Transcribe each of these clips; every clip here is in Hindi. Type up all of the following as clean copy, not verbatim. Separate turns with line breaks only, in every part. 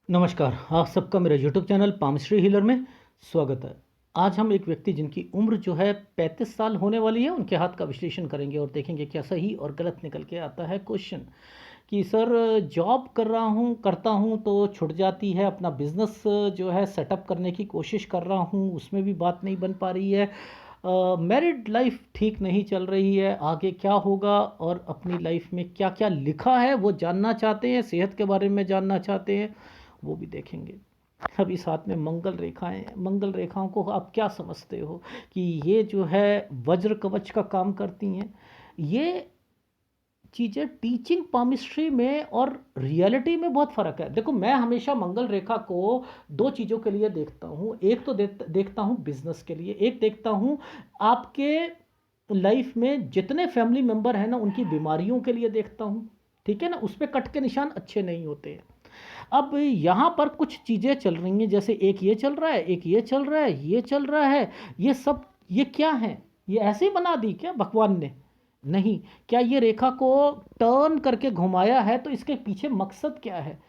नमस्कार, आप सबका मेरा यूट्यूब चैनल पामश्री हीलर में स्वागत है। आज हम एक व्यक्ति जिनकी उम्र जो है 35 साल होने वाली है, उनके हाथ का विश्लेषण करेंगे और देखेंगे क्या सही और गलत निकल के आता है। क्वेश्चन कि सर, जॉब करता हूँ तो छूट जाती है, अपना बिजनेस जो है सेटअप करने की कोशिश कर रहा हूँ, उसमें भी बात नहीं बन पा रही है। मैरिड लाइफ ठीक नहीं चल रही है, आगे क्या होगा और अपनी लाइफ में क्या क्या लिखा है वो जानना चाहते हैं, सेहत के बारे में जानना चाहते हैं, वो भी देखेंगे। अभी साथ में मंगल रेखाएं हैं। मंगल रेखाओं को आप क्या समझते हो कि ये जो है वज्र कवच का काम करती हैं। ये चीज़ें टीचिंग पामिस्ट्री में और रियलिटी में बहुत फ़र्क है। देखो, मैं हमेशा मंगल रेखा को दो चीज़ों के लिए देखता हूँ। एक तो देखता हूँ बिजनेस के लिए, एक देखता हूँ आपके लाइफ में जितने फैमिली मेंबर हैं ना, उनकी बीमारियों के लिए देखता हूँ। ठीक है ना, उस पर कट के निशान अच्छे नहीं होते हैं। अब यहाँ पर कुछ चीज़ें चल रही हैं, जैसे एक ये चल रहा है, एक ये चल रहा है, ये चल रहा है। ये सब ये क्या है? ये ऐसे ही बना दी क्या भगवान ने? नहीं। क्या ये रेखा को टर्न करके घुमाया है तो इसके पीछे मकसद क्या है?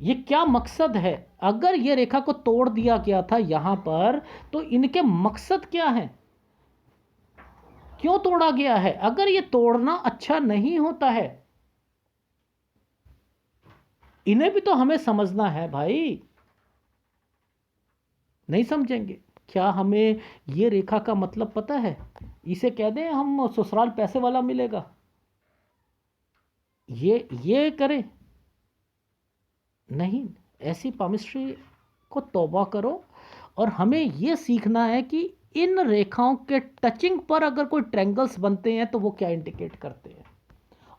ये क्या मकसद है? अगर ये रेखा को तोड़ दिया गया था यहाँ पर, तो इनके मकसद क्या है? क्यों तोड़ा गया है? अगर ये तोड़ना अच्छा नहीं होता है, इन्हें भी तो हमें समझना है भाई। नहीं समझेंगे क्या? हमें ये रेखा का मतलब पता है? इसे कह दें हम ससुराल पैसे वाला मिलेगा, ये करें? नहीं। ऐसी पामिस्ट्री को तौबा करो। और हमें ये सीखना है कि इन रेखाओं के टचिंग पर अगर कोई ट्रैंगल्स बनते हैं तो वो क्या इंडिकेट करते हैं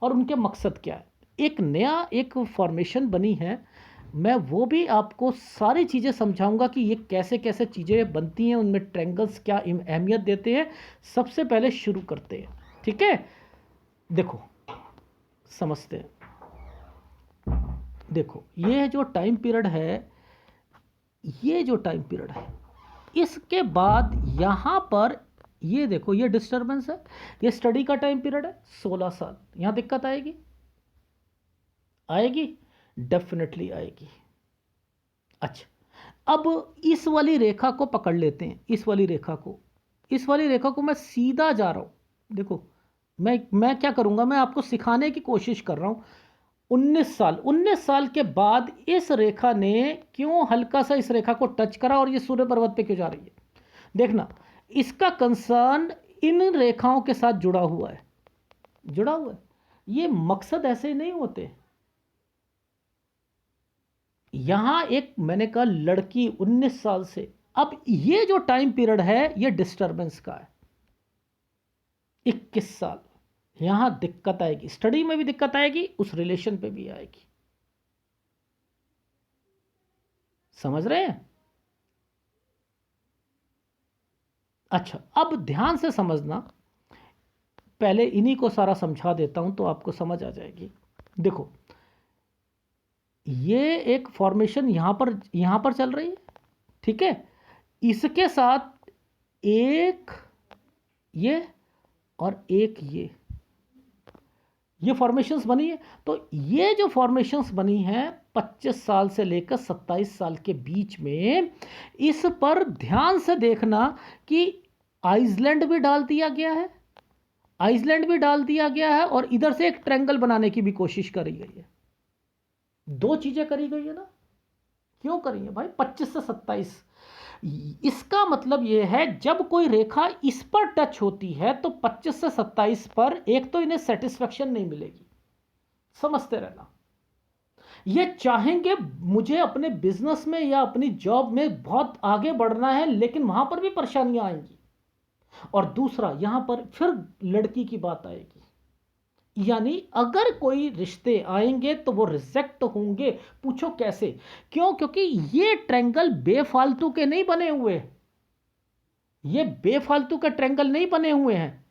और उनके मकसद क्या है। एक नया एक फॉर्मेशन बनी है, मैं वो भी आपको सारी चीज़ें समझाऊंगा कि ये कैसे कैसे चीज़ें बनती हैं, उनमें ट्रैंगल्स क्या अहमियत देते हैं। सबसे पहले शुरू करते हैं, ठीक है? देखो, समझते हैं। देखो, ये जो टाइम पीरियड है, ये जो टाइम पीरियड है, इसके बाद यहाँ पर ये देखो, ये डिस्टर्बेंस है। ये स्टडी का टाइम पीरियड है, 16 साल। यहाँ दिक्कत आएगी? आएगी, डेफिनेटली आएगी। अच्छा, अब इस वाली रेखा को पकड़ लेते हैं। इस वाली रेखा को मैं सीधा जा रहा हूं। देखो, मैं क्या करूंगा, मैं आपको सिखाने की कोशिश कर रहा हूं। 19 साल के बाद इस रेखा ने क्यों हल्का सा इस रेखा को टच करा और ये सूर्य पर्वत पे क्यों जा रही है? देखना, इसका कंसर्न इन रेखाओं के साथ जुड़ा हुआ है। ये मकसद ऐसे नहीं होते। यहां एक मैंने कहा लड़की 19 साल से, अब ये जो टाइम पीरियड है ये डिस्टरबेंस का है। 21 साल, यहां दिक्कत आएगी, स्टडी में भी दिक्कत आएगी, उस रिलेशन पे भी आएगी। समझ रहे हैं? अच्छा, अब ध्यान से समझना। पहले इन्हीं को सारा समझा देता हूं तो आपको समझ आ जाएगी। देखो, ये एक फॉर्मेशन यहां पर चल रही है, ठीक है? इसके साथ एक ये और एक ये फॉर्मेशंस बनी है। तो ये जो फॉर्मेशंस बनी हैं 25 साल से लेकर 27 साल के बीच में, इस पर ध्यान से देखना कि आइसलैंड भी डाल दिया गया है। और इधर से एक ट्रायंगल बनाने की भी कोशिश करी गई है। दो चीजें करी गई है ना। क्यों करी है भाई? 25 से 27। इसका मतलब यह है, जब कोई रेखा इस पर टच होती है तो 25 से 27 पर एक तो इन्हें सेटिस्फेक्शन नहीं मिलेगी। समझते रहना। ये चाहेंगे मुझे अपने बिजनेस में या अपनी जॉब में बहुत आगे बढ़ना है, लेकिन वहां पर भी परेशानियां आएंगी। और दूसरा, यहां पर फिर लड़की की बात आएगी। यानी अगर कोई रिश्ते आएंगे तो वो रिजेक्ट होंगे। पूछो कैसे? क्यों? क्योंकि ये ट्रायंगल बेफालतू के नहीं बने हुए। ये बेफालतू के ट्रायंगल नहीं बने हुए हैं।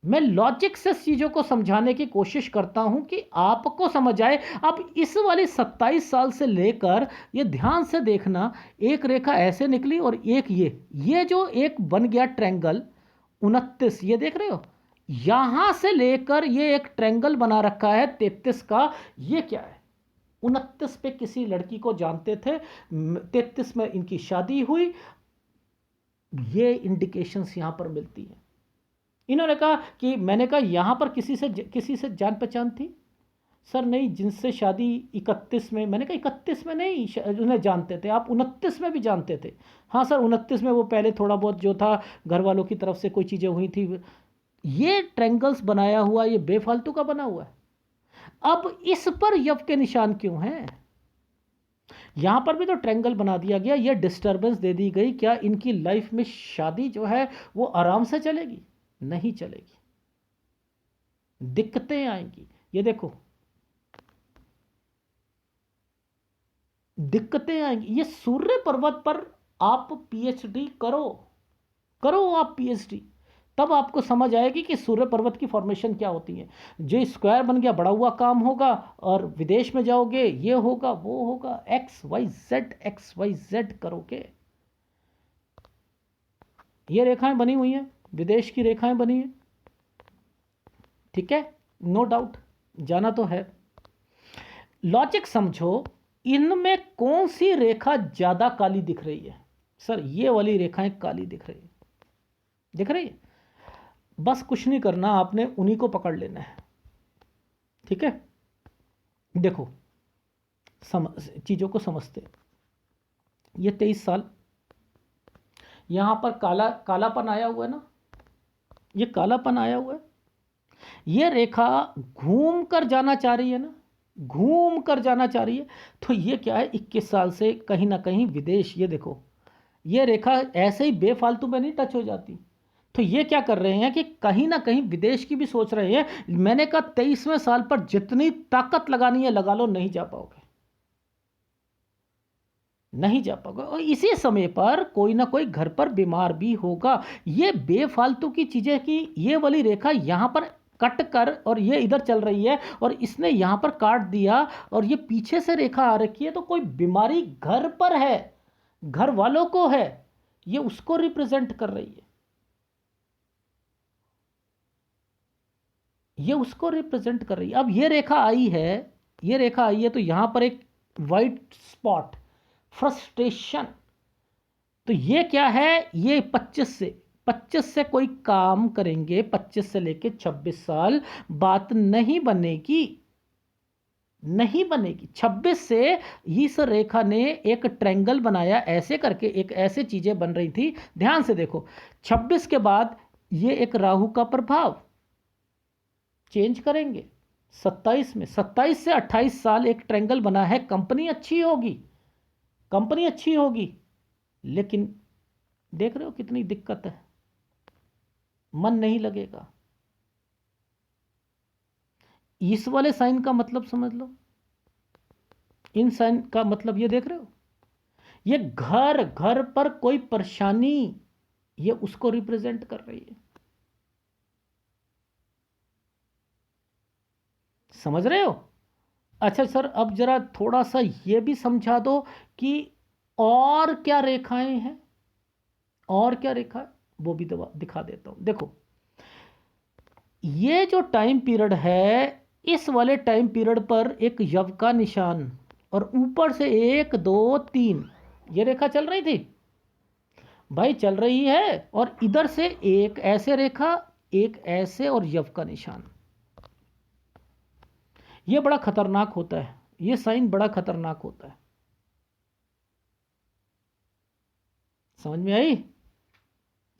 मैं लॉजिक से चीजों को समझाने की कोशिश करता हूं कि आपको समझ आए। अब इस वाली 27 साल से लेकर ये ध्यान से देखना, एक रेखा ऐसे निकली और एक ये जो एक बन गया ट्रायंगल 29, ये देख रहे हो? यहां से लेकर ये एक ट्रायंगल बना रखा है 33 का। ये क्या है? 29 पे किसी लड़की को जानते थे, 33 में इनकी शादी हुई। ये इंडिकेशंस यहाँ पर मिलती हैं। इन्होंने कहा कि मैंने कहा यहाँ पर किसी से जान पहचान थी? सर नहीं, जिनसे शादी 31 में, मैंने कहा 31 में नहीं उन्हें जानते थे, आप 29 में भी जानते थे। हाँ सर 29 में वो पहले थोड़ा बहुत जो था घर वालों की तरफ से कोई चीज़ें हुई थी। ये ट्रैंगल्स बनाया हुआ, ये बेफालतू का बना हुआ है। अब इस पर यव के निशान क्यों हैं? यहां पर भी तो ट्रैंगल बना दिया गया, ये डिस्टरबेंस दे दी गई। क्या इनकी लाइफ में शादी जो है वो आराम से चलेगी? नहीं चलेगी, दिक्कतें आएंगी। ये देखो, दिक्कतें आएंगी। ये सूर्य पर्वत पर आप पीएचडी करो, करो आप पीएचडी, तब आपको समझ आएगी कि सूर्य पर्वत की फॉर्मेशन क्या होती है। जो स्क्वायर बन गया बड़ा हुआ काम होगा, और विदेश में जाओगे ये होगा वो होगा, एक्स वाई जेड करोगे। ये रेखाएं बनी हुई हैं, विदेश की रेखाएं बनी हैं, ठीक है, नो डाउट, जाना तो है। लॉजिक समझो, इनमें कौन सी रेखा ज्यादा काली दिख रही है? सर ये वाली रेखाएं काली दिख रही है, दिख रही है। बस कुछ नहीं करना, आपने उन्हीं को पकड़ लेना है, ठीक है। देखो चीजों को समझते, ये 23 साल यहां पर कालापन आया हुआ है ना, ये कालापन आया हुआ है। ये रेखा घूम कर जाना चाह रही है ना, घूम कर जाना चाह रही है। तो ये क्या है, 21 साल से कहीं ना कहीं विदेश। ये देखो, ये रेखा ऐसे ही बेफालतू में नहीं टच हो जाती। तो ये क्या कर रहे हैं कि कहीं ना कहीं विदेश की भी सोच रहे हैं। मैंने कहा 23वें साल पर जितनी ताकत लगानी है लगा लो, नहीं जा पाओगे, नहीं जा पाओगे। और इसी समय पर कोई ना कोई घर पर बीमार भी होगा। ये बेफालतू की चीजें की, ये वाली रेखा यहां पर कट कर और ये इधर चल रही है, और इसने यहां पर काट दिया, और ये पीछे से रेखा आ रखी है। तो कोई बीमारी घर पर है, घर वालों को है, ये उसको रिप्रेजेंट कर रही है, ये उसको रिप्रेजेंट कर रही है। अब ये रेखा आई है, ये रेखा आई है, तो यहां पर एक वाइट स्पॉट, फ्रस्ट्रेशन। तो ये क्या है, ये 25 से कोई काम करेंगे, 25 से लेके 26 साल बात नहीं बनेगी, नहीं बनेगी। 26 से इस रेखा ने एक ट्रायंगल बनाया, ऐसे करके एक ऐसे चीजें बन रही थी। ध्यान से देखो, 26 के बाद ये एक राहु का प्रभाव चेंज करेंगे। 27 में, 27 से 28 साल एक ट्रायंगल बना है। कंपनी अच्छी होगी, कंपनी अच्छी होगी, लेकिन देख रहे हो कितनी दिक्कत है, मन नहीं लगेगा। इस वाले साइन का मतलब समझ लो, इन साइन का मतलब ये देख रहे हो, ये घर घर पर कोई परेशानी, ये उसको रिप्रेजेंट कर रही है। समझ रहे हो? अच्छा सर, अब जरा थोड़ा सा ये भी समझा दो कि और क्या रेखाएं हैं, और क्या रेखा है, वो भी दिखा देता हूं। देखो, ये जो टाइम पीरियड है, इस वाले टाइम पीरियड पर एक यव का निशान, और ऊपर से 1 2 3 ये रेखा चल रही थी भाई, चल रही है। और इधर से एक ऐसे रेखा, एक ऐसे, और यव का निशान। ये बड़ा खतरनाक होता है, ये साइन बड़ा खतरनाक होता है। समझ में आई?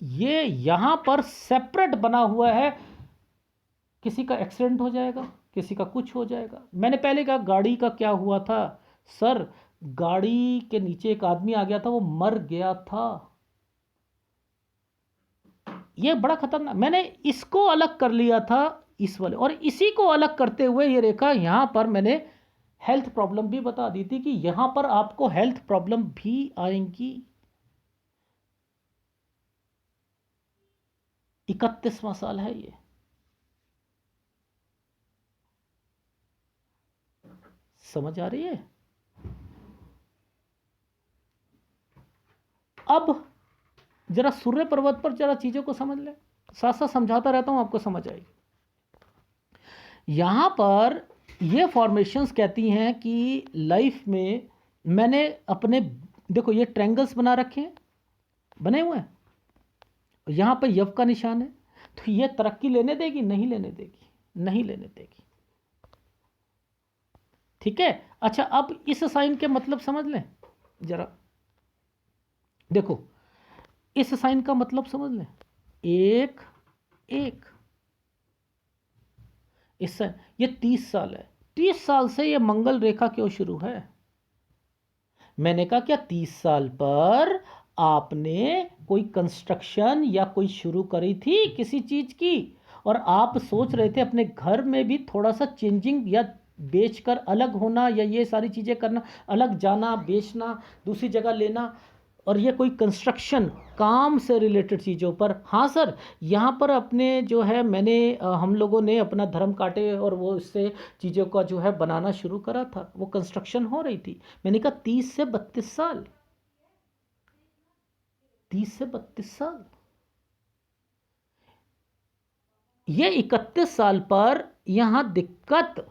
ये यहां पर सेपरेट बना हुआ है। किसी का एक्सीडेंट हो जाएगा, किसी का कुछ हो जाएगा। मैंने पहले कहा गाड़ी का क्या हुआ था सर, गाड़ी के नीचे एक आदमी आ गया था, वो मर गया था। ये बड़ा खतरनाक, मैंने इसको अलग कर लिया था इस वाले, और इसी को अलग करते हुए ये रेखा यहां पर मैंने हेल्थ प्रॉब्लम भी बता दी थी कि यहां पर आपको हेल्थ प्रॉब्लम भी आएंगी। 31वां साल है ये। समझ आ रही है? अब जरा सूर्य पर्वत पर जरा चीजों को समझ ले, साथ साथ समझाता रहता हूं, आपको समझ आएगी। यहां पर ये फॉर्मेशंस कहती हैं कि लाइफ में मैंने अपने, देखो ये ट्रायंगल्स बना रखे हैं, बने हुए हैं, यहाँ पर यव का निशान है, तो ये तरक्की लेने देगी? नहीं लेने देगी, नहीं लेने देगी। ठीक है। अच्छा, अब इस साइन के मतलब समझ लें जरा। देखो इस साइन का मतलब समझ लें, एक एक, इस ये 30 साल है, 30 साल से ये मंगल रेखा क्यों शुरू है? मैंने कहा क्या 30 साल पर आपने कोई कंस्ट्रक्शन या कोई शुरू करी थी किसी चीज की, और आप सोच रहे थे अपने घर में भी थोड़ा सा चेंजिंग, या बेचकर अलग होना, या ये सारी चीजें करना, अलग जाना, बेचना, दूसरी जगह लेना, और ये कोई कंस्ट्रक्शन काम से रिलेटेड चीज़ों पर। हाँ सर, यहाँ पर अपने जो है मैंने हम लोगों ने अपना धर्म काटे और वो इससे चीज़ों का जो है बनाना शुरू करा था, वो कंस्ट्रक्शन हो रही थी। मैंने कहा 30 से 32 साल, 30 से 32 साल, ये 31 साल पर यहाँ दिक्कत।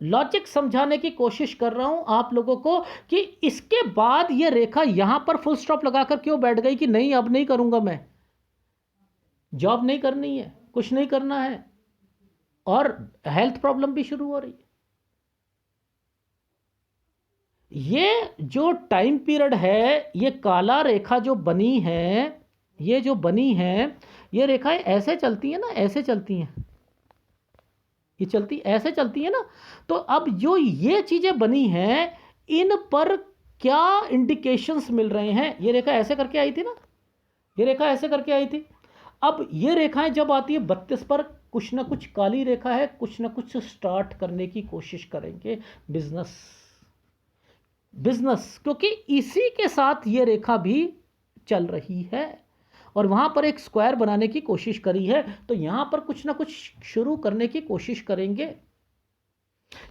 लॉजिक समझाने की कोशिश कर रहा हूं आप लोगों को कि इसके बाद ये रेखा यहां पर फुल स्टॉप लगाकर क्यों बैठ गई कि नहीं अब नहीं करूंगा, मैं जॉब नहीं करनी है, कुछ नहीं करना है, और हेल्थ प्रॉब्लम भी शुरू हो रही है। ये जो टाइम पीरियड है, ये काला रेखा जो बनी है, ये जो बनी है, ये रेखाएं ऐसे चलती हैं ना, ऐसे चलती हैं, ये चलती ऐसे चलती है ना। तो अब जो ये चीजें बनी हैं, इन पर क्या इंडिकेशंस मिल रहे हैं? ये रेखा ऐसे करके आई थी ना, ये रेखा ऐसे करके आई थी। अब ये रेखाएं जब आती है 32 पर, कुछ ना कुछ काली रेखा है, कुछ ना कुछ स्टार्ट करने की कोशिश करेंगे बिजनेस, बिजनेस, क्योंकि इसी के साथ ये रेखा भी चल रही है, और वहां पर एक स्क्वायर बनाने की कोशिश करी है, तो यहां पर कुछ ना कुछ शुरू करने की कोशिश करेंगे।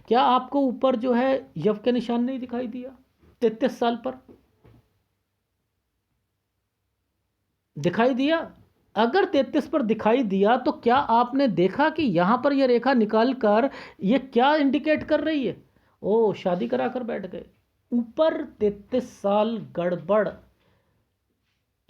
क्या आपको ऊपर जो है यव के निशान नहीं दिखाई दिया 33 साल पर? दिखाई दिया? अगर 33 पर दिखाई दिया तो क्या आपने देखा कि यहां पर यह रेखा निकाल कर ये क्या इंडिकेट कर रही है? ओ, शादी कराकर बैठ गए। ऊपर 33 साल गड़बड़,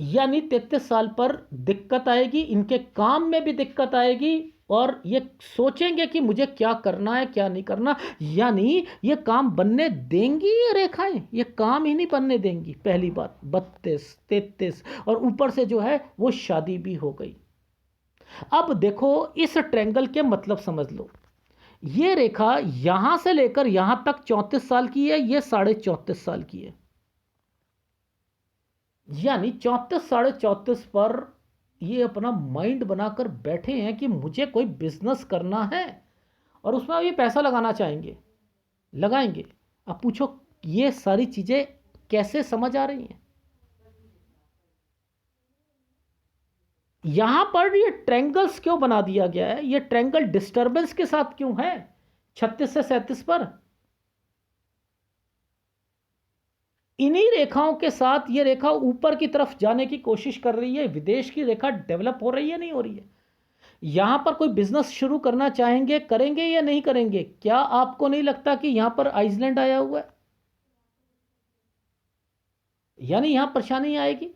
यानी 33 साल पर दिक्कत आएगी, इनके काम में भी दिक्कत आएगी, और ये सोचेंगे कि मुझे क्या करना है क्या नहीं करना, यानी ये काम बनने देंगी ये रेखाएं? ये काम ही नहीं बनने देंगी, पहली बात। 32 33 और ऊपर से जो है वो शादी भी हो गई। अब देखो इस ट्रेंगल के मतलब समझ लो, ये रेखा यहां से लेकर यहां तक 34 साल की है, ये 34.5 साल की है, यानी 34 34.5 पर ये अपना माइंड बनाकर बैठे हैं कि मुझे कोई बिजनेस करना है, और उसमें अब ये पैसा लगाना चाहेंगे, लगाएंगे। अब पूछो ये सारी चीजें कैसे समझ आ रही हैं? यहां पर ये ट्रैंगल्स क्यों बना दिया गया है? ये ट्रैंगल डिस्टरबेंस के साथ क्यों है 36 से 37 पर? इन्हीं रेखाओं के साथ ये रेखा ऊपर की तरफ जाने की कोशिश कर रही है, विदेश की रेखा डेवलप हो रही है, नहीं हो रही है? यहां पर कोई बिजनेस शुरू करना चाहेंगे, करेंगे या नहीं करेंगे? क्या आपको नहीं लगता कि यहां पर आइसलैंड आया हुआ है, यानी यहां परेशानी आएगी?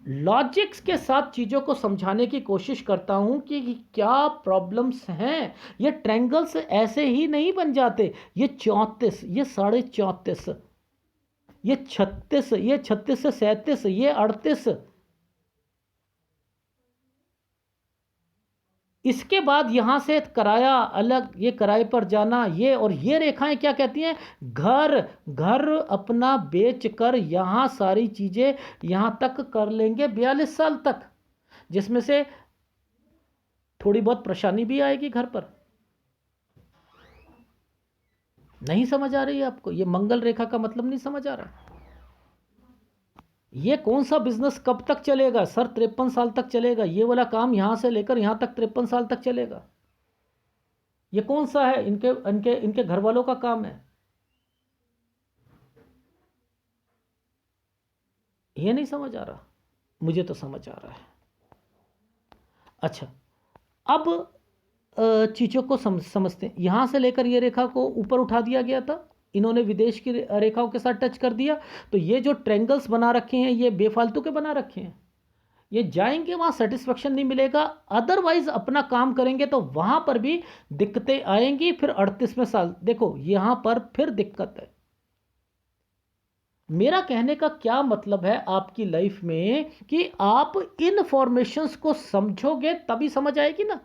लॉजिक्स के साथ चीजों को समझाने की कोशिश करता हूं कि क्या प्रॉब्लम्स हैं। ये ट्रैंगल्स ऐसे ही नहीं बन जाते। ये 34, ये 34.5, ये 36, ये 36 से 37, ये 38, इसके बाद यहां से किराया अलग, ये किराए पर जाना, ये और ये रेखाएं क्या कहती हैं? घर, घर अपना बेच कर यहां सारी चीजें यहां तक कर लेंगे 42 साल तक, जिसमें से थोड़ी बहुत परेशानी भी आएगी घर पर। नहीं समझ आ रही है आपको? ये मंगल रेखा का मतलब नहीं समझ आ रहा? ये कौन सा बिजनेस कब तक चलेगा सर? 53 साल तक चलेगा ये वाला काम, यहां से लेकर यहां तक 53 साल तक चलेगा। ये कौन सा है? इनके इनके इनके घर वालों का काम है। ये नहीं समझ आ रहा? मुझे तो समझ आ रहा है। अच्छा, अब चीज़ों को समझते हैं। यहाँ से लेकर ये रेखा को ऊपर उठा दिया गया था, इन्होंने विदेश की रेखाओं के साथ टच कर दिया, तो ये जो ट्रेंगल्स बना रखे हैं ये बेफालतू के बना रखे हैं। ये जाएंगे वहाँ सेटिस्फेक्शन नहीं मिलेगा, अदरवाइज अपना काम करेंगे तो वहाँ पर भी दिक्कतें आएंगी। फिर 38वें साल देखो यहाँ पर फिर दिक्कत है। मेरा कहने का क्या मतलब है आपकी लाइफ में कि आप इन फॉर्मेशंस को समझोगे तभी समझ आएगी ना।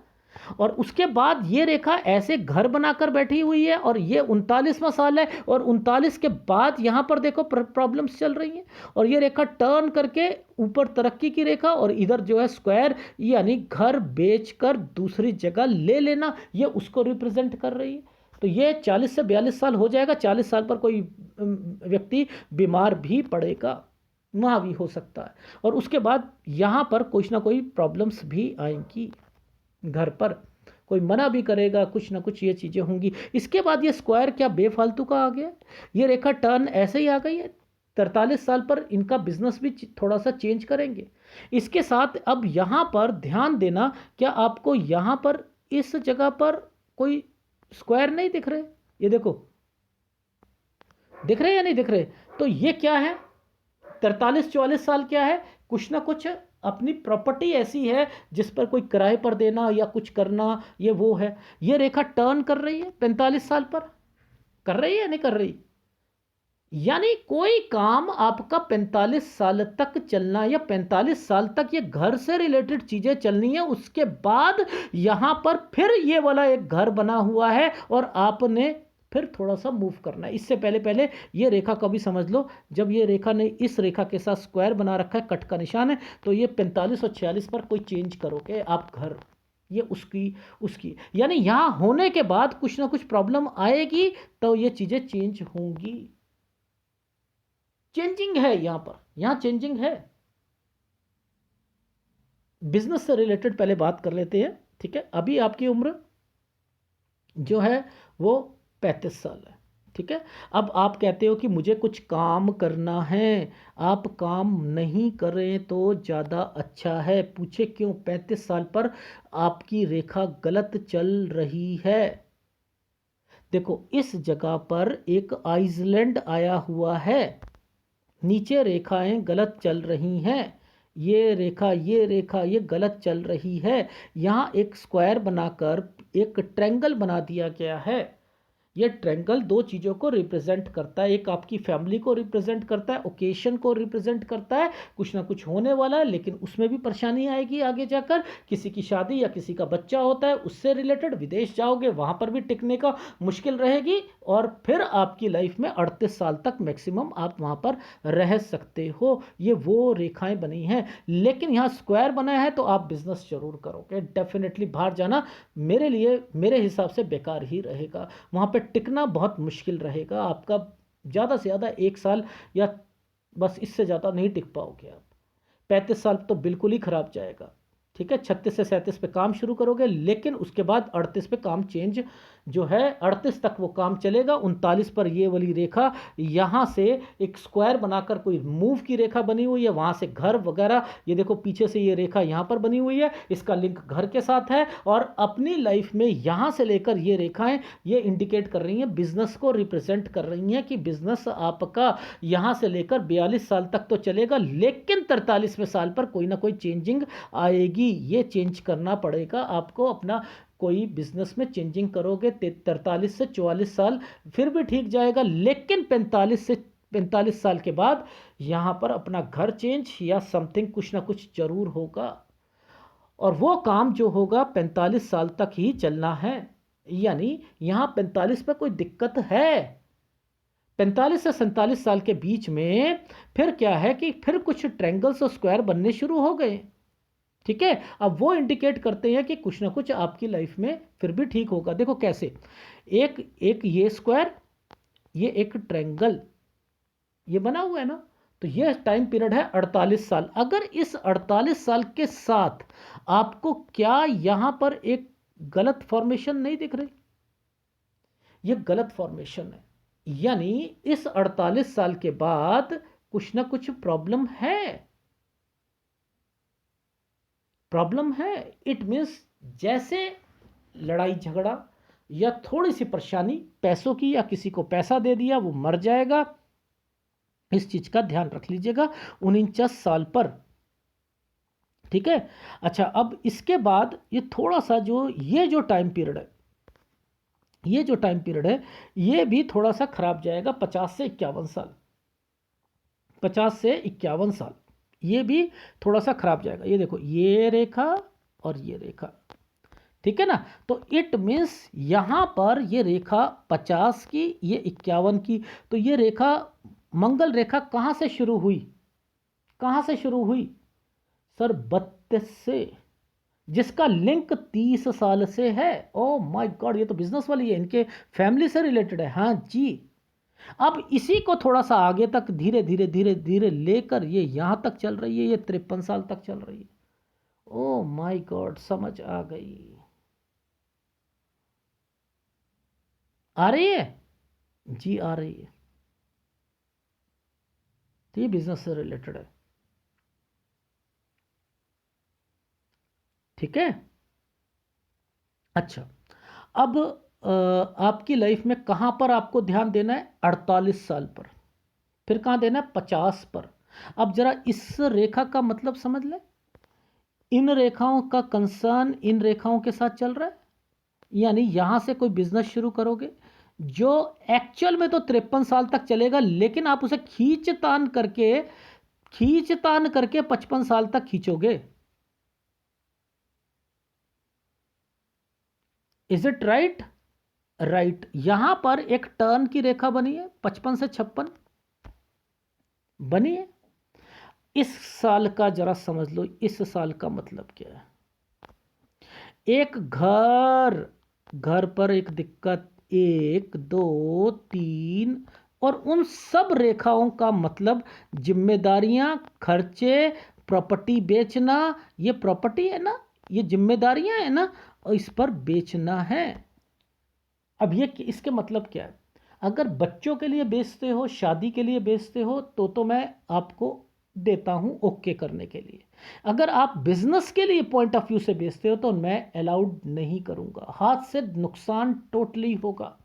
और उसके बाद ये रेखा ऐसे घर बनाकर बैठी हुई है और ये 39वां साल है, और 39 के बाद यहां पर देखो प्रॉब्लम्स चल रही हैं, और ये रेखा टर्न करके ऊपर तरक्की की रेखा, और इधर जो है स्क्वायर यानी घर बेचकर दूसरी जगह ले लेना, ये उसको रिप्रेजेंट कर रही है। तो ये 40 से 42 साल हो जाएगा। 40 साल पर कोई व्यक्ति बीमार भी पड़ेगा, वहाँ भी हो सकता है, और उसके बाद यहाँ पर कुछ ना कोई प्रॉब्लम्स भी आएंगी, घर पर कोई मना भी करेगा, कुछ ना कुछ ये चीज़ें होंगी। इसके बाद ये स्क्वायर क्या बेफालतू का आ गया, ये रेखा टर्न ऐसे ही आ गई है। 43 साल पर इनका बिजनेस भी थोड़ा सा चेंज करेंगे। इसके साथ अब यहाँ पर ध्यान देना, क्या आपको यहाँ पर इस जगह पर कोई स्क्वायर नहीं दिख रहे? ये देखो, दिख रहे या नहीं दिख रहे? तो ये क्या है, 43-44 साल क्या है, कुछ ना कुछ अपनी प्रॉपर्टी ऐसी है जिस पर कोई किराए पर देना या कुछ करना, ये वो है। ये रेखा टर्न कर रही है 45 साल पर, कर रही है या नहीं कर रही? यानी कोई काम आपका 45 साल तक चलना, या 45 साल तक ये घर से रिलेटेड चीजें चलनी है। उसके बाद यहां पर फिर ये वाला एक घर बना हुआ है और आपने फिर थोड़ा सा मूव करना है। इससे पहले पहले ये रेखा को भी समझ लो, जब ये रेखा ने इस रेखा के साथ स्क्वायर बना रखा है, कट का निशान है, तो ये 45 और 46 पर कोई चेंज करोगे आप घर, ये उसकी उसकी यानी यहां होने के बाद कुछ ना कुछ प्रॉब्लम आएगी, तो ये चीजें चेंज होंगी। चेंजिंग है यहां पर, यहां चेंजिंग है। बिजनेस से रिलेटेड पहले बात कर लेते हैं, ठीक है। अभी आपकी उम्र जो है वो 35 साल है, ठीक है। अब आप कहते हो कि मुझे कुछ काम करना है, आप काम नहीं करें तो ज़्यादा अच्छा है। पूछे क्यों? 35 साल पर आपकी रेखा गलत चल रही है। देखो इस जगह पर एक आइसलैंड आया हुआ है, नीचे रेखाएं गलत चल रही हैं, ये रेखा ये रेखा ये गलत चल रही है। यहाँ एक स्क्वायर बनाकर एक ट्रायंगल बना दिया गया है। ये ट्रायंगल दो चीज़ों को रिप्रेजेंट करता है, एक आपकी फैमिली को रिप्रेजेंट करता है, ओकेशन को रिप्रेजेंट करता है, कुछ ना कुछ होने वाला है, लेकिन उसमें भी परेशानी आएगी आगे जाकर। किसी की शादी या किसी का बच्चा होता है, उससे रिलेटेड विदेश जाओगे, वहाँ पर भी टिकने का मुश्किल रहेगी, और फिर आपकी लाइफ में 38 साल तक मैक्सिमम आप वहाँ पर रह सकते हो। ये वो रेखाएं बनी हैं, लेकिन यहाँ स्क्वायर बना है तो आप बिजनेस जरूर करोगे। डेफिनेटली बाहर जाना मेरे लिए, मेरे हिसाब से बेकार ही रहेगा, वहाँ पे टिकना बहुत मुश्किल रहेगा आपका। ज़्यादा से ज़्यादा 1 साल, या बस इससे ज़्यादा नहीं टिक पाओगे आप। 35 साल तो बिल्कुल ही खराब जाएगा, ठीक है। 36 से 37 पे काम शुरू करोगे, लेकिन उसके बाद 38 पे काम चेंज जो है, 38 तक वो काम चलेगा। 39 पर ये वाली रेखा यहाँ से एक स्क्वायर बनाकर कोई मूव की रेखा बनी हुई है, वहाँ से घर वगैरह, ये देखो पीछे से ये रेखा यहाँ पर बनी हुई है, इसका लिंक घर के साथ है। और अपनी लाइफ में यहाँ से लेकर ये रेखाएं ये इंडिकेट कर रही हैं, बिजनेस को रिप्रेजेंट कर रही हैं कि बिजनेस आपका यहाँ से लेकर 42 साल तक तो चलेगा, लेकिन 43वें साल पर कोई ना कोई चेंजिंग आएगी। ये चेंज करना पड़ेगा आपको अपना, कोई बिजनेस में चेंजिंग करोगे 43 से 44 साल फिर भी ठीक जाएगा, लेकिन 45 साल के बाद यहाँ पर अपना घर चेंज या समथिंग कुछ ना कुछ जरूर होगा, और वो काम जो होगा 45 साल तक ही चलना है। यानी यहाँ 45 पे कोई दिक्कत है, 45 से 47 साल के बीच में फिर क्या है कि फिर कुछ ट्रायंगल्स और स्क्वायर बनने शुरू हो गए, ठीक है। अब वो इंडिकेट करते हैं कि कुछ ना कुछ आपकी लाइफ में फिर भी ठीक होगा। देखो कैसे, एक एक ये स्क्वायर, ये एक ट्रायंगल, ये बना हुआ है ना, तो ये टाइम पीरियड है 48 साल। अगर इस 48 साल के साथ आपको क्या यहां पर एक गलत फॉर्मेशन नहीं दिख रही? ये गलत फॉर्मेशन है, यानी इस 48 साल के बाद कुछ ना कुछ प्रॉब्लम है, प्रॉब्लम है। इट मीन्स जैसे लड़ाई झगड़ा या थोड़ी सी परेशानी पैसों की, या किसी को पैसा दे दिया वो मर जाएगा, इस चीज का ध्यान रख लीजिएगा 49 साल पर। ठीक है। अच्छा, अब इसके बाद ये थोड़ा सा ये जो टाइम पीरियड है, ये जो टाइम पीरियड है ये भी थोड़ा सा खराब जाएगा। 50 से 51 साल, 50 से 51 साल ये भी थोड़ा सा खराब जाएगा। ये देखो, ये रेखा और ये रेखा, ठीक है ना। तो इट मीन्स यहां पर ये रेखा 50 की, ये 51 की। तो ये रेखा, मंगल रेखा कहां से शुरू हुई, कहां से शुरू हुई सर? 32 से, जिसका लिंक 30 साल से है। ओ माय गॉड, ये तो बिजनेस वाली है, इनके फैमिली से रिलेटेड है। हाँ जी। अब इसी को थोड़ा सा आगे तक धीरे धीरे धीरे धीरे लेकर ये यहां तक चल रही है, ये 53 साल तक चल रही है। ओ माय गॉड, समझ आ गई, आ रही है जी, आ रही है। तो ये बिजनेस से रिलेटेड है, ठीक है। अच्छा, अब आपकी लाइफ में कहां पर आपको ध्यान देना है? 48 साल पर। फिर कहां देना है? 50 पर। अब जरा इस रेखा का मतलब समझ ले। इन रेखाओं का कंसर्न इन रेखाओं के साथ चल रहा है, यानी यहां से कोई बिजनेस शुरू करोगे जो एक्चुअल में तो 53 साल तक चलेगा, लेकिन आप उसे खींचतान करके 55 साल तक खींचोगे। Is it right? राइट। यहां पर एक टर्न की रेखा बनी है, 55 से 56 बनी है। इस साल का जरा समझ लो, इस साल का मतलब क्या है। एक घर पर एक दिक्कत, 1 2 3, और उन सब रेखाओं का मतलब जिम्मेदारियां, खर्चे, प्रॉपर्टी बेचना। ये प्रॉपर्टी है ना, ये जिम्मेदारियां है ना, और इस पर बेचना है। अब ये इसके मतलब क्या है? अगर बच्चों के लिए बेचते हो, शादी के लिए बेचते हो, तो मैं आपको देता हूं ओके करने के लिए। अगर आप बिजनेस के लिए पॉइंट ऑफ व्यू से बेचते हो तो मैं अलाउड नहीं करूंगा, हाथ से नुकसान टोटली होगा।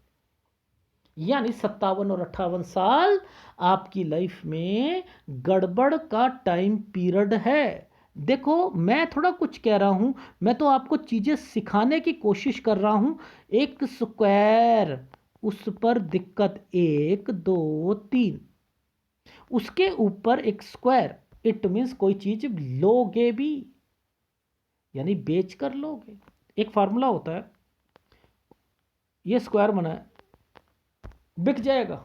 यानी 57 और 58 साल आपकी लाइफ में गड़बड़ का टाइम पीरियड है। देखो, मैं थोड़ा कुछ कह रहा हूं, मैं तो आपको चीजें सिखाने की कोशिश कर रहा हूं। एक स्क्वायर, उस पर दिक्कत 1 2 3, उसके ऊपर एक स्क्वायर, इट मीन्स कोई चीज लोगे भी, यानी बेच कर लोगे। एक फार्मूला होता है, ये स्क्वायर बना है, बिक जाएगा।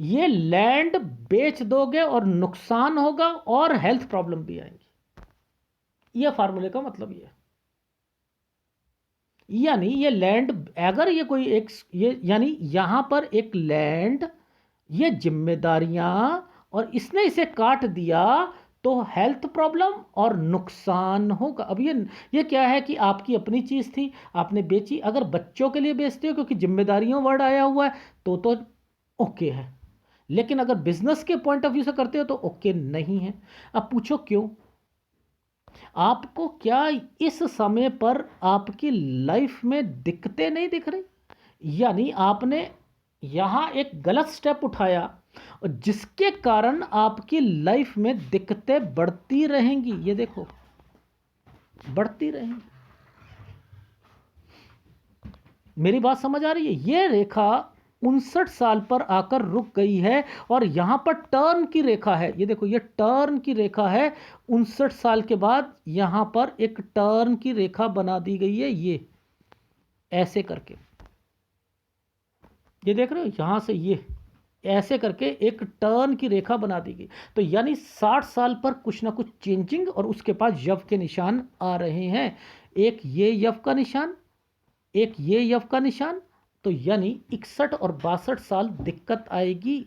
ये लैंड बेच दोगे और नुकसान होगा और हेल्थ प्रॉब्लम भी आएंगी। ये फार्मूले का मतलब ये है। यानी ये लैंड, अगर ये कोई एक, ये यानी यहां पर एक लैंड, ये जिम्मेदारियां, और इसने इसे काट दिया तो हेल्थ प्रॉब्लम और नुकसान होगा। अब ये क्या है कि आपकी अपनी चीज थी, आपने बेची। अगर बच्चों के लिए बेचते हो क्योंकि जिम्मेदारियों वर्ड आया हुआ है तो ओके है, लेकिन अगर बिजनेस के पॉइंट ऑफ व्यू से करते हो तो ओके नहीं है। अब पूछो क्यों? आपको क्या इस समय पर आपकी लाइफ में दिक्कतें नहीं दिख रही? यानी आपने यहां एक गलत स्टेप उठाया और जिसके कारण आपकी लाइफ में दिक्कतें बढ़ती रहेंगी। ये देखो, बढ़ती रहेंगी। मेरी बात समझ आ रही है? ये रेखा 59 साल पर आकर रुक गई है और यहां पर टर्न की रेखा है। ये देखो, ये टर्न की रेखा है। 59 साल के बाद यहां पर एक टर्न की रेखा बना दी गई है, ये ऐसे करके। ये देख रहे हो, यहां से ये ऐसे करके एक टर्न की रेखा बना दी गई। तो यानी 60 साल पर कुछ ना कुछ चेंजिंग, और उसके पास यव के निशान आ रहे हैं। एक ये यव का निशान, एक ये यव का निशान। तो यानी 61 और 62 साल दिक्कत आएगी।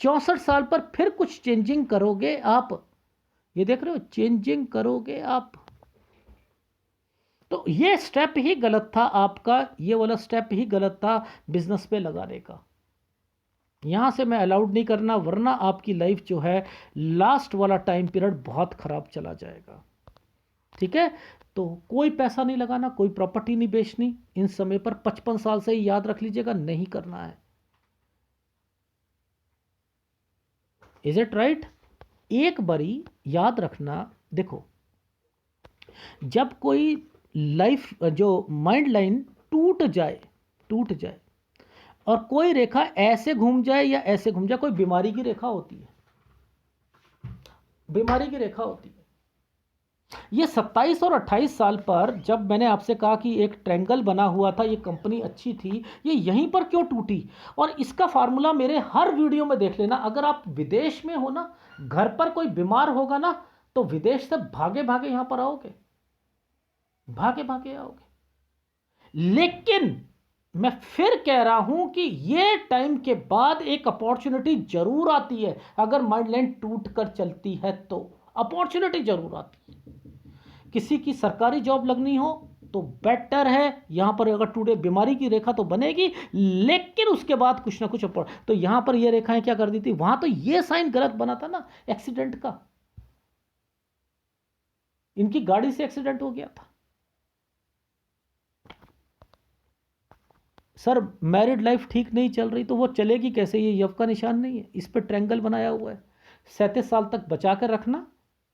64 साल पर फिर कुछ चेंजिंग करोगे आप। ये देख रहे हो, चेंजिंग करोगे आप। तो ये स्टेप ही गलत था आपका, ये वाला स्टेप ही गलत था बिजनेस पे लगाने का। यहाँ से मैं अलाउड नहीं करना, वरना आपकी लाइफ जो है लास्ट वाला टाइम पीरियड बहुत ख़राब चला जाएगा। ठीक है, तो कोई पैसा नहीं लगाना, कोई प्रॉपर्टी नहीं बेचनी इन समय पर। 55 साल से ही याद रख लीजिएगा, नहीं करना है। Is it right? एक बारी याद रखना, देखो जब कोई लाइफ जो माइंड लाइन टूट जाए और कोई रेखा ऐसे घूम जाए या ऐसे घूम जाए, कोई बीमारी की रेखा होती है, बीमारी की रेखा होती है। ये 27 और 28 साल पर जब मैंने आपसे कहा कि एक ट्रायंगल बना हुआ था, ये कंपनी अच्छी थी, ये यहीं पर क्यों टूटी? और इसका फार्मूला मेरे हर वीडियो में देख लेना। अगर आप विदेश में हो ना, घर पर कोई बीमार होगा ना, तो विदेश से भागे भागे यहां पर आओगे, भागे भागे आओगे। लेकिन मैं फिर कह रहा हूं कि ये टाइम के बाद एक अपॉर्चुनिटी जरूर आती है। अगर माइंड लाइन टूट कर चलती है तो अपॉर्चुनिटी जरूर आती है। किसी की सरकारी जॉब लगनी हो तो बेटर है, यहां पर अगर टूटे बीमारी की रेखा तो बनेगी, लेकिन उसके बाद कुछ ना कुछ तो यहां पर ये रेखाएं क्या कर दी थी, वहां तो ये साइन गलत बना था ना एक्सीडेंट का, इनकी गाड़ी से एक्सीडेंट हो गया था। सर मैरिड लाइफ ठीक नहीं चल रही, तो वो चलेगी कैसे? ये यव का निशान नहीं है, इस पर ट्रैंगल बनाया हुआ है। 37 साल तक बचा कर रखना,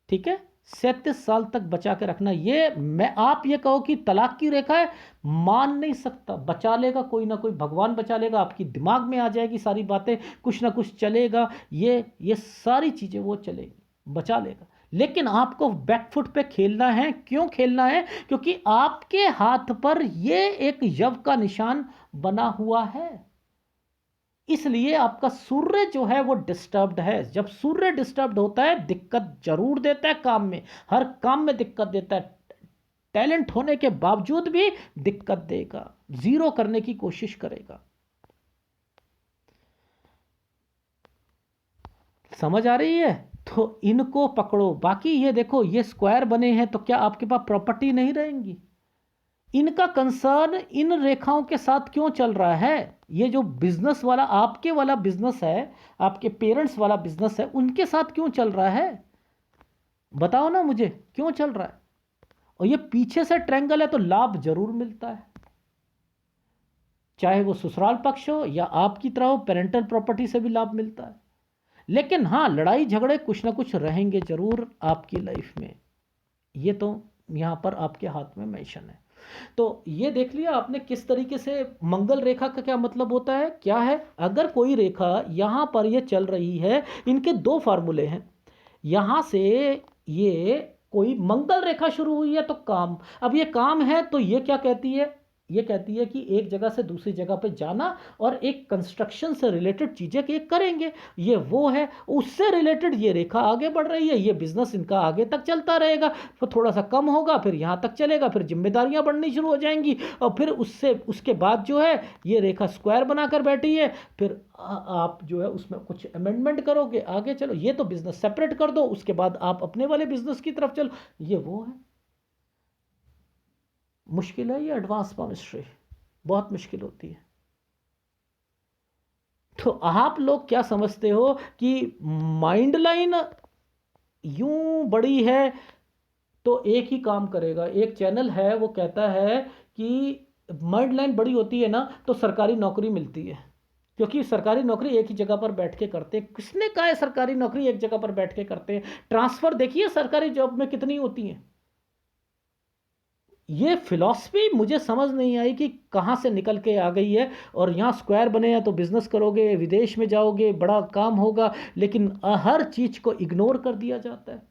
ठीक है, 37 साल तक बचा के रखना। ये मैं आप ये कहो कि तलाक की रेखा है, मान नहीं सकता। बचा लेगा कोई ना कोई, भगवान बचा लेगा, आपकी दिमाग में आ जाएगी सारी बातें, कुछ ना कुछ चलेगा, ये सारी चीज़ें वो चलेगी, बचा लेगा। लेकिन आपको बैकफुट पे खेलना है। क्यों खेलना है? क्योंकि आपके हाथ पर ये एक यव का निशान बना हुआ है, इसलिए आपका सूर्य जो है वो डिस्टर्ब्ड है। जब सूर्य डिस्टर्ब्ड होता है दिक्कत जरूर देता है काम में, हर काम में दिक्कत देता है। टैलेंट होने के बावजूद भी दिक्कत देगा, जीरो करने की कोशिश करेगा। समझ आ रही है? तो इनको पकड़ो। बाकी ये देखो, ये स्क्वायर बने हैं तो क्या आपके पास प्रॉपर्टी नहीं रहेंगी? इनका कंसर्न इन रेखाओं के साथ क्यों चल रहा है? ये जो बिजनेस वाला आपके वाला बिजनेस है, आपके पेरेंट्स वाला बिजनेस है, उनके साथ क्यों चल रहा है? बताओ ना मुझे, क्यों चल रहा है? और ये पीछे से ट्रायंगल है तो लाभ जरूर मिलता है, चाहे वो ससुराल पक्ष हो या आपकी तरह हो, पेरेंटल प्रॉपर्टी से भी लाभ मिलता है। लेकिन हाँ, लड़ाई झगड़े कुछ ना कुछ रहेंगे जरूर आपकी लाइफ में, ये तो यहां पर आपके हाथ में मेंशन है। तो ये देख लिया आपने किस तरीके से मंगल रेखा का क्या मतलब होता है, क्या है। अगर कोई रेखा यहां पर ये चल रही है, इनके दो फार्मूले हैं। यहां से ये कोई मंगल रेखा शुरू हुई है तो काम, अब ये काम है तो ये क्या कहती है, ये कहती है कि एक जगह से दूसरी जगह पे जाना और एक कंस्ट्रक्शन से रिलेटेड चीजें ये करेंगे, ये वो है। उससे रिलेटेड ये रेखा आगे बढ़ रही है, ये बिजनेस इनका आगे तक चलता रहेगा, फिर थोड़ा सा कम होगा, फिर यहाँ तक चलेगा, फिर जिम्मेदारियां बढ़नी शुरू हो जाएंगी, और फिर उससे उसके बाद जो है ये रेखा स्क्वायर बनाकर बैठी है, फिर आप जो है उसमें कुछ अमेंडमेंट करोगे, आगे चलो। ये तो बिजनेस सेपरेट कर दो, उसके बाद आप अपने वाले बिजनेस की तरफ चलो, ये वो है। मुश्किल है ये एडवांस केमिस्ट्री, बहुत मुश्किल होती है। तो आप लोग क्या समझते हो कि माइंड लाइन यूं बड़ी है तो एक ही काम करेगा? एक चैनल है वो कहता है कि माइंड लाइन बड़ी होती है ना तो सरकारी नौकरी मिलती है, क्योंकि सरकारी नौकरी एक ही जगह पर बैठ के करते हैं। किसने कहा है सरकारी नौकरी एक जगह पर बैठ के करते हैं? ट्रांसफर देखिए सरकारी जॉब में कितनी होती है। ये फिलॉसफी मुझे समझ नहीं आई कि कहाँ से निकल के आ गई है। और यहाँ स्क्वायर बने हैं तो बिजनेस करोगे, विदेश में जाओगे, बड़ा काम होगा, लेकिन हर चीज को इग्नोर कर दिया जाता है।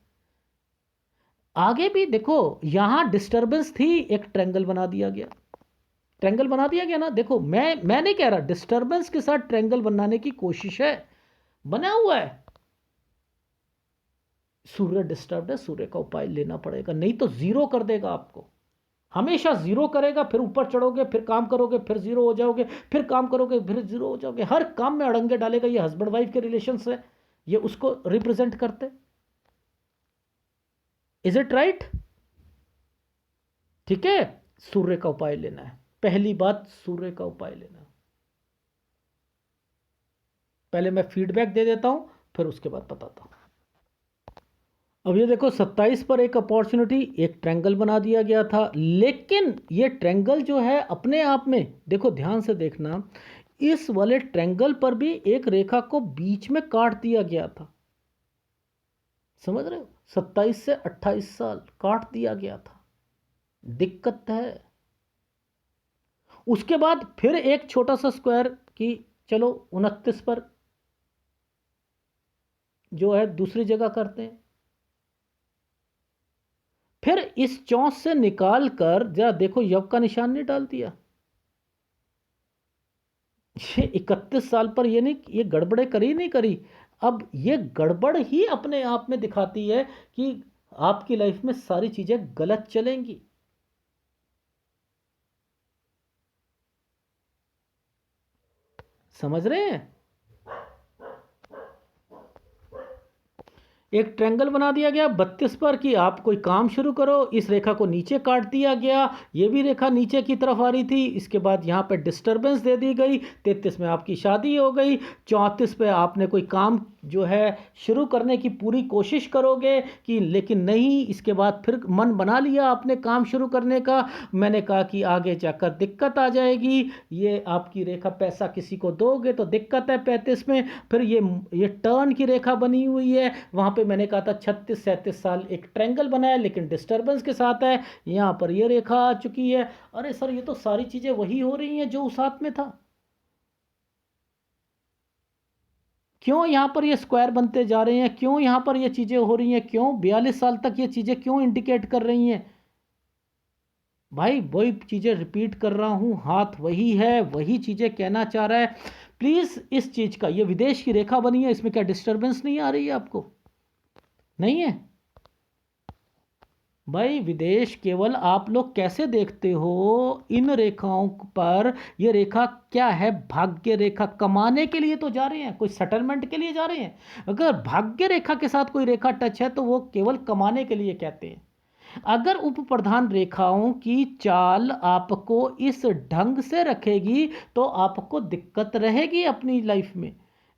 आगे भी देखो, यहाँ डिस्टरबेंस थी, एक ट्रैंगल बना दिया गया, ट्रैंगल बना दिया गया ना। देखो मैं नहीं कह रहा, डिस्टरबेंस के साथ ट्रैंगल बनाने की कोशिश है, बना हुआ है। सूर्य डिस्टर्ब है, सूर्य का उपाय लेना पड़ेगा, नहीं तो जीरो कर देगा आपको, हमेशा जीरो करेगा। फिर ऊपर चढ़ोगे, फिर काम करोगे, फिर जीरो हो जाओगे, फिर काम करोगे, फिर जीरो हो जाओगे, हर काम में अड़ंगे डालेगा। ये हस्बैंड वाइफ के रिलेशन है, ये उसको रिप्रेजेंट करते। Is it right? ठीक है, सूर्य का उपाय लेना है, पहली बात सूर्य का उपाय लेना। पहले मैं फीडबैक दे देता हूँ, फिर उसके बाद बताता हूँ। अब ये देखो 27 पर एक अपॉर्चुनिटी, एक ट्रायंगल बना दिया गया था, लेकिन ये ट्रायंगल जो है अपने आप में, देखो ध्यान से देखना, इस वाले ट्रायंगल पर भी एक रेखा को बीच में काट दिया गया था। समझ रहे हो? 27 से 28 साल काट दिया गया था। दिक्कत है। उसके बाद फिर एक छोटा सा स्क्वायर की, चलो 29 पर जो है दूसरी जगह करते हैं। फिर इस चौंस से निकाल कर जरा देखो, यव का निशान नहीं डाल दिया। ये 31 साल पर ये नहीं, ये गड़बड़े करी नहीं करी। अब ये गड़बड़ ही अपने आप में दिखाती है कि आपकी लाइफ में सारी चीजें गलत चलेंगी। समझ रहे हैं? एक ट्रायंगल बना दिया गया 32 पर कि आप कोई काम शुरू करो, इस रेखा को नीचे काट दिया गया, ये भी रेखा नीचे की तरफ आ रही थी। इसके बाद यहाँ पे डिस्टरबेंस दे दी गई। 33 में आपकी शादी हो गई। 34 पे आपने कोई काम जो है शुरू करने की पूरी कोशिश करोगे कि, लेकिन नहीं, इसके बाद फिर मन बना लिया आपने काम शुरू करने का। मैंने कहा कि आगे जाकर दिक्कत आ जाएगी। ये आपकी रेखा, पैसा किसी को दोगे तो दिक्कत है 35 में। फिर ये टर्न की रेखा बनी हुई है, वहाँ पे मैंने कहा था 36-37 साल एक ट्रायंगल बनाया, लेकिन डिस्टरबेंस के साथ है। यहाँ पर ये रेखा आ चुकी है। अरे सर, ये तो सारी चीज़ें वही हो रही हैं जो उस हाथ में था। क्यों यहाँ पर ये स्क्वायर बनते जा रहे हैं? क्यों यहाँ पर ये चीज़ें हो रही हैं? क्यों 42 साल तक ये चीज़ें क्यों इंडिकेट कर रही हैं? भाई वही चीज़ें रिपीट कर रहा हूँ, हाथ वही है, वही चीज़ें कहना चाह रहा है। प्लीज़ इस चीज़ का, ये विदेश की रेखा बनी है, इसमें क्या डिस्टरबेंस नहीं आ रही है आपको? नहीं है भाई। विदेश केवल आप लोग कैसे देखते हो इन रेखाओं पर? ये रेखा क्या है? भाग्य रेखा। कमाने के लिए तो जा रहे हैं, कोई सेटलमेंट के लिए जा रहे हैं। अगर भाग्य रेखा के साथ कोई रेखा टच है तो वो केवल कमाने के लिए कहते हैं। अगर उप प्रधान रेखाओं की चाल आपको इस ढंग से रखेगी तो आपको दिक्कत रहेगी अपनी लाइफ में।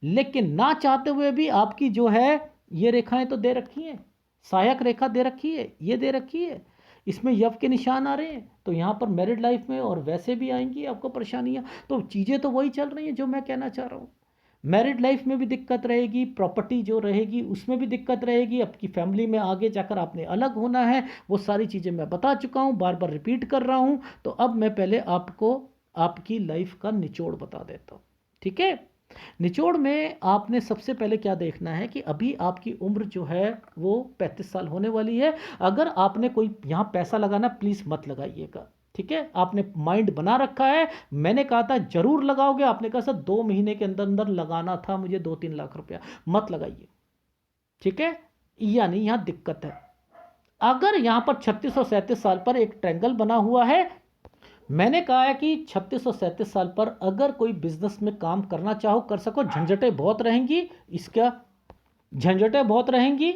लेकिन ना चाहते हुए भी आपकी जो है ये रेखाएं तो दे रखी हैं, सहायक रेखा दे रखी है, ये दे रखी है, इसमें यव के निशान आ रहे हैं, तो यहाँ पर मैरिड लाइफ में और वैसे भी आएंगी आपको परेशानियाँ। तो चीज़ें तो वही चल रही हैं जो मैं कहना चाह रहा हूँ। मैरिड लाइफ में भी दिक्कत रहेगी, प्रॉपर्टी जो रहेगी उसमें भी दिक्कत रहेगी, आपकी फैमिली में आगे जाकर आपने अलग होना है, वो सारी चीज़ें मैं बता चुका हूँ, बार बार रिपीट कर रहा हूँ। तो अब मैं पहले आपको आपकी लाइफ का निचोड़ बता देता हूँ। ठीक है? निचोड़ में आपने सबसे पहले क्या देखना है कि अभी आपकी उम्र जो है वो 35 साल होने वाली है। अगर आपने कोई यहाँ पैसा लगाना, प्लीज़ मत लगाइएगा। ठीक है? आपने माइंड बना रखा है, मैंने कहा था जरूर लगाओगे, आपने कहा सर 2 महीने के अंदर अंदर लगाना था मुझे 2-3 लाख रुपया, मत लगाइए। ठीक है? यानी यहाँ दिक्कत है। अगर यहाँ पर 36 और 37 साल पर एक ट्रायंगल बना हुआ है, मैंने कहा है कि 36 और 37 साल पर अगर कोई बिजनेस में काम करना चाहो कर सको, झंझटें बहुत रहेंगी, इसका झंझटें बहुत रहेंगी।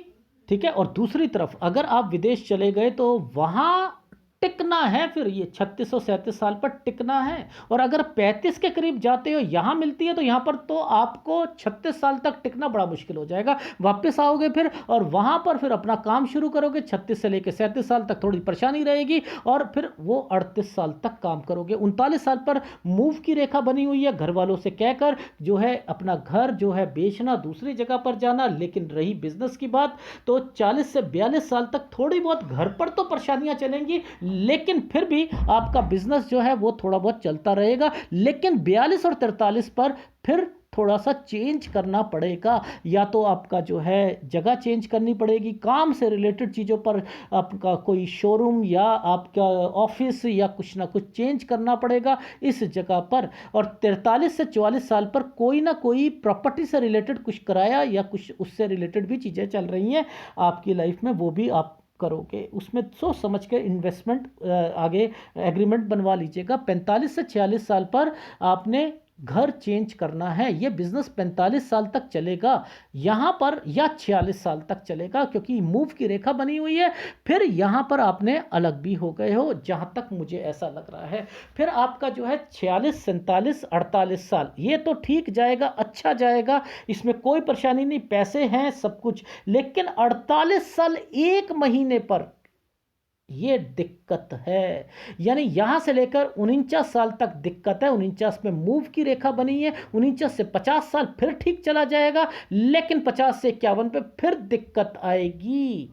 ठीक है? और दूसरी तरफ अगर आप विदेश चले गए तो वहाँ टिकना है, फिर ये 36 और 37 साल पर टिकना है। और अगर 35 के करीब जाते हो, यहाँ मिलती है, तो यहाँ पर तो आपको 36 साल तक टिकना बड़ा मुश्किल हो जाएगा। वापस आओगे फिर और वहाँ पर फिर अपना काम शुरू करोगे, 36 से लेकर 37 साल तक थोड़ी परेशानी रहेगी, और फिर वो 38 साल तक काम करोगे। 39 साल पर मूव की रेखा बनी हुई है, घर वालों से कहकर जो है अपना घर जो है बेचना, दूसरी जगह पर जाना। लेकिन रही बिजनेस की बात, तो 40 से 42 साल तक थोड़ी बहुत घर पर तो परेशानियां चलेंगी, लेकिन फिर भी आपका बिजनेस जो है वो थोड़ा बहुत चलता रहेगा। लेकिन 42 और 43 पर फिर थोड़ा सा चेंज करना पड़ेगा, या तो आपका जो है जगह चेंज करनी पड़ेगी, काम से रिलेटेड चीज़ों पर आपका कोई शोरूम या आपका ऑफिस या कुछ ना कुछ चेंज करना पड़ेगा इस जगह पर। और 43 से 44 साल पर कोई ना कोई प्रॉपर्टी से रिलेटेड कुछ कराया या कुछ उससे रिलेटेड भी चीज़ें चल रही हैं आपकी लाइफ में, वो भी आप करोगे। उसमें सोच समझ के इन्वेस्टमेंट आगे एग्रीमेंट बनवा लीजिएगा। 45 से 46 साल पर आपने घर चेंज करना है। ये बिजनेस 45 साल तक चलेगा यहाँ पर, या 46 साल तक चलेगा, क्योंकि मूव की रेखा बनी हुई है। फिर यहाँ पर आपने अलग भी हो गए हो, जहाँ तक मुझे ऐसा लग रहा है। फिर आपका जो है 46, 47, 48 साल, ये तो ठीक जाएगा, अच्छा जाएगा, इसमें कोई परेशानी नहीं, पैसे हैं सब कुछ। लेकिन 48 साल 1 महीने पर ये दिक्कत है। यानी यहां से लेकर 49 साल तक दिक्कत है। 49 में मूव की रेखा बनी है, 49 से 50 साल फिर ठीक चला जाएगा, लेकिन 50 से 51 पे फिर दिक्कत आएगी।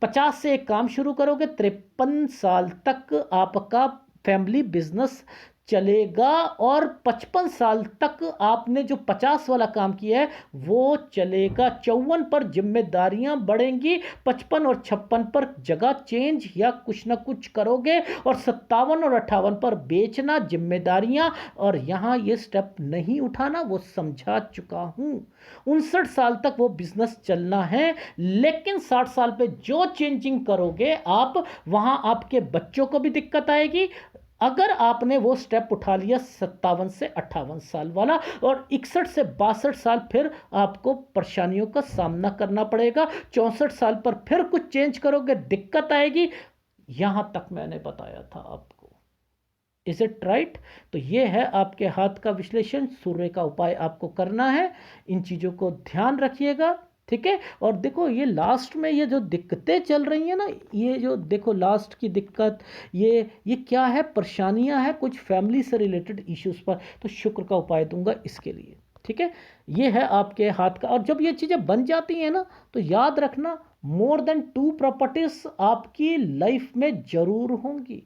50 से एक काम शुरू करोगे, 53 साल तक आपका फैमिली बिजनेस चलेगा, और 55 साल तक आपने जो 50 वाला काम किया है वो चलेगा। 54 पर जिम्मेदारियां बढ़ेंगी, 55 और 56 पर जगह चेंज या कुछ ना कुछ करोगे, और 57 और 58 पर बेचना, जिम्मेदारियां, और यहां ये स्टेप नहीं उठाना, वो समझा चुका हूं। 59 साल तक वो बिजनेस चलना है, लेकिन 60 साल पे जो चेंजिंग करोगे आप, वहां आपके बच्चों को भी दिक्कत आएगी अगर आपने वो स्टेप उठा लिया 57 से 58 साल वाला। और 61 से 62 साल फिर आपको परेशानियों का सामना करना पड़ेगा। 64 साल पर फिर कुछ चेंज करोगे, दिक्कत आएगी। यहां तक मैंने बताया था आपको। Is it right? तो ये है आपके हाथ का विश्लेषण, सूर्य का उपाय आपको करना है। इन चीज़ों को ध्यान रखिएगा, ठीक है। और देखो ये लास्ट में ये जो दिक्कतें चल रही हैं ना, ये जो देखो लास्ट की दिक्कत, ये क्या है, परेशानियां हैं कुछ फैमिली से रिलेटेड इश्यूज पर, तो शुक्र का उपाय दूंगा इसके लिए, ठीक है। ये है आपके हाथ का। और जब ये चीज़ें बन जाती हैं ना, तो याद रखना, मोर देन 2 प्रॉपर्टीज आपकी लाइफ में जरूर होंगी,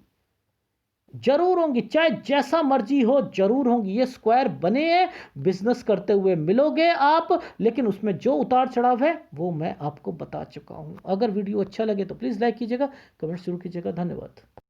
जरूर होंगी, चाहे जैसा मर्जी हो, जरूर होंगी। ये स्क्वायर बने हैं, बिजनेस करते हुए मिलोगे आप, लेकिन उसमें जो उतार चढ़ाव है वो मैं आपको बता चुका हूं। अगर वीडियो अच्छा लगे तो प्लीज़ लाइक कीजिएगा, कमेंट जरूर कीजिएगा। धन्यवाद।